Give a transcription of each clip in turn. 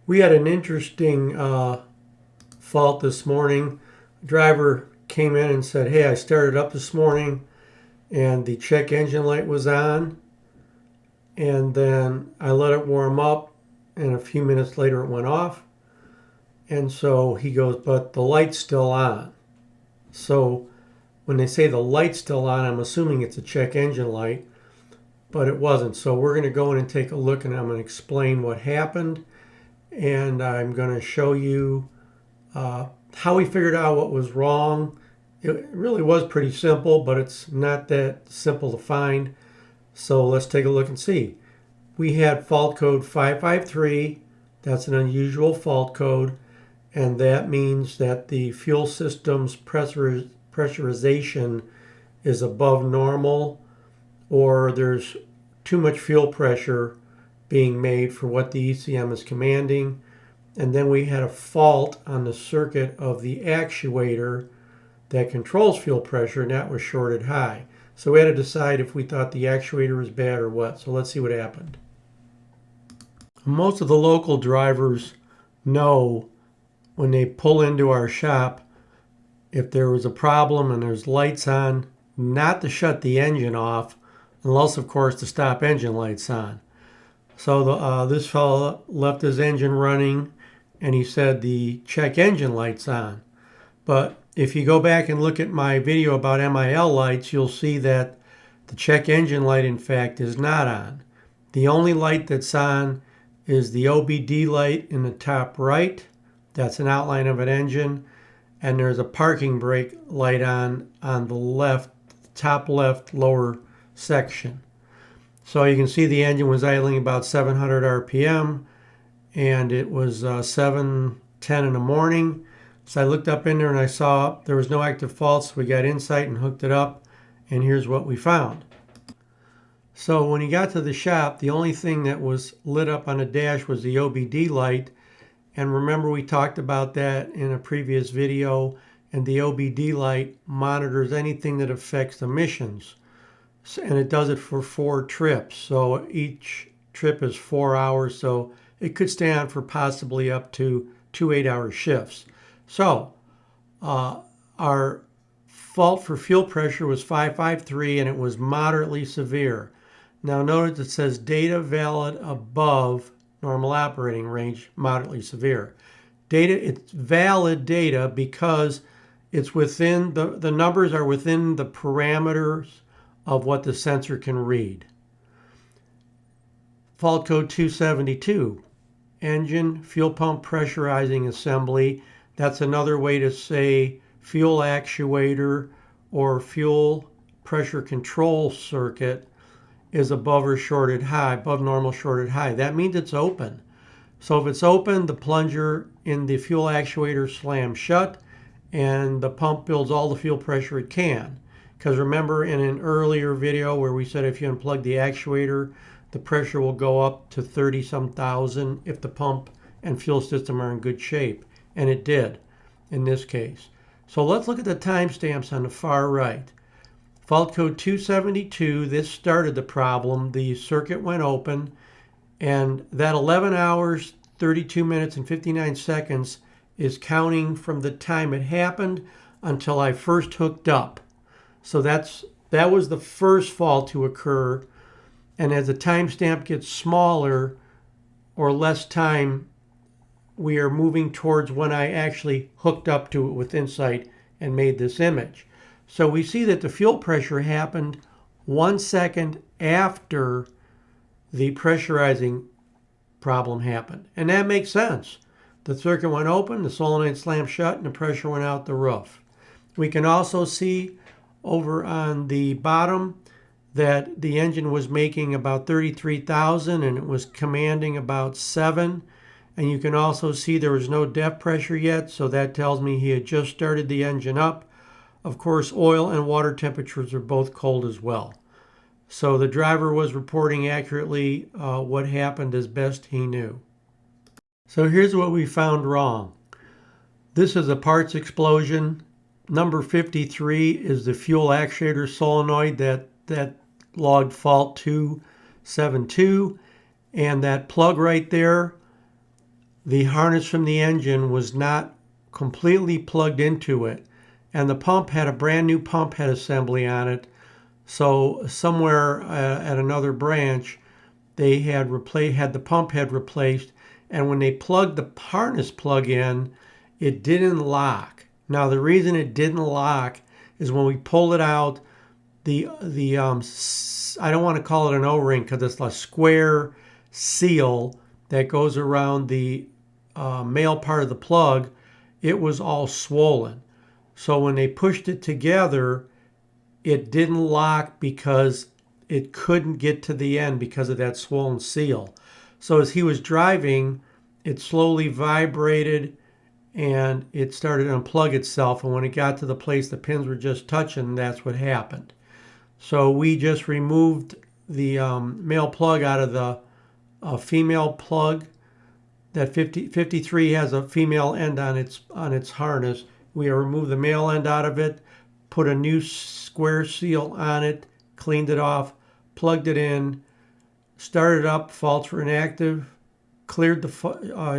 We had an interesting fault this morning. The driver came in and said, "Hey, I started up this morning and the check engine light was on, and then I let it warm up, and a few minutes later it went off." And so he goes, "But the light's still on." So when they say the light's still on, I'm assuming it's a check engine light, but it wasn't. So we're going to go in and take a look, and I'm going to explain what happened, and I'm going to show you how we figured out what was wrong. It really was pretty simple, but it's not that simple to find. So let's take a look and see. We had fault code 553. That's an unusual fault code, and that means that the fuel system's pressurization is above normal, or there's too much fuel pressure being made for what the ECM is commanding. And then we had a fault on the circuit of the actuator that controls fuel pressure, and that was shorted high. So we had to decide if we thought the actuator was bad or what. So let's see what happened. Most of the local drivers know when they pull into our shop, if there was a problem and there's lights on, not to shut the engine off, unless of course the stop engine light's on. So this fellow left his engine running, and he said the check engine light's on. But if you go back and look at my video about MIL lights, you'll see that the check engine light, in fact, is not on. The only light that's on is the OBD light in the top right. That's an outline of an engine. And there's a parking brake light on the left, top left lower section. So you can see the engine was idling about 700 RPM, and it was 7:10 in the morning. So I looked up in there and I saw there was no active fault, so we got Insight and hooked it up, and here's what we found. So when he got to the shop, the only thing that was lit up on the dash was the OBD light. And remember, we talked about that in a previous video, and the OBD light monitors anything that affects emissions. And it does it for 4 trips. So each trip is 4 hours, so it could stay on for possibly up to 2 8-hour shifts. So our fault for fuel pressure was 553, and it was moderately severe. Now notice it says data valid above normal operating range, moderately severe. It's valid data because it's within the numbers are within the parameters of what the sensor can read. Fault code 272, engine fuel pump pressurizing assembly. That's another way to say fuel actuator or fuel pressure control circuit is above or shorted high, above normal shorted high. That means it's open. So if it's open, the plunger in the fuel actuator slams shut, and the pump builds all the fuel pressure it can. Because remember in an earlier video where we said if you unplug the actuator, the pressure will go up to 30-some thousand if the pump and fuel system are in good shape. And it did in this case. So let's look at the timestamps on the far right. Fault code 272, this started the problem. The circuit went open, and that 11 hours, 32 minutes, and 59 seconds is counting from the time it happened until I first hooked up. So that was the first fault to occur. And as the timestamp gets smaller or less time, we are moving towards when I actually hooked up to it with Insight and made this image. So we see that the fuel pressure happened 1 second after the pressurizing problem happened. And that makes sense. The circuit went open, the solenoid slammed shut, and the pressure went out the roof. We can also see over on the bottom that the engine was making about 33,000 and it was commanding about 7. And you can also see there was no depth pressure yet, so that tells me he had just started the engine up. Of course, oil and water temperatures are both cold as well. So the driver was reporting accurately what happened as best he knew. So here's what we found wrong. This is a parts explosion. Number 53 is the fuel actuator solenoid that logged fault 272. And that plug right there, the harness from the engine was not completely plugged into it, and the pump had a brand new pump head assembly on it. So somewhere at another branch, they had the pump head replaced, and when they plugged the harness plug in, it didn't lock. Now the reason it didn't lock is when we pulled it out, the I don't want to call it an O-ring because it's a square seal that goes around the male part of the plug. It was all swollen. So when they pushed it together, it didn't lock because it couldn't get to the end because of that swollen seal. So as he was driving, it slowly vibrated and it started to unplug itself. And when it got to the place the pins were just touching, that's what happened. So we just removed the male plug out of the female plug. That 53 has a female end on its harness. We removed the male end out of it, put a new square seal on it, cleaned it off, plugged it in, started up, faults were inactive, cleared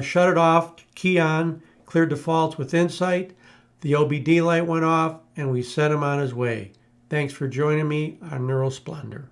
shut it off, key on, cleared the faults with Insight. The OBD light went off, and we sent him on his way. Thanks for joining me on Neural Splendor.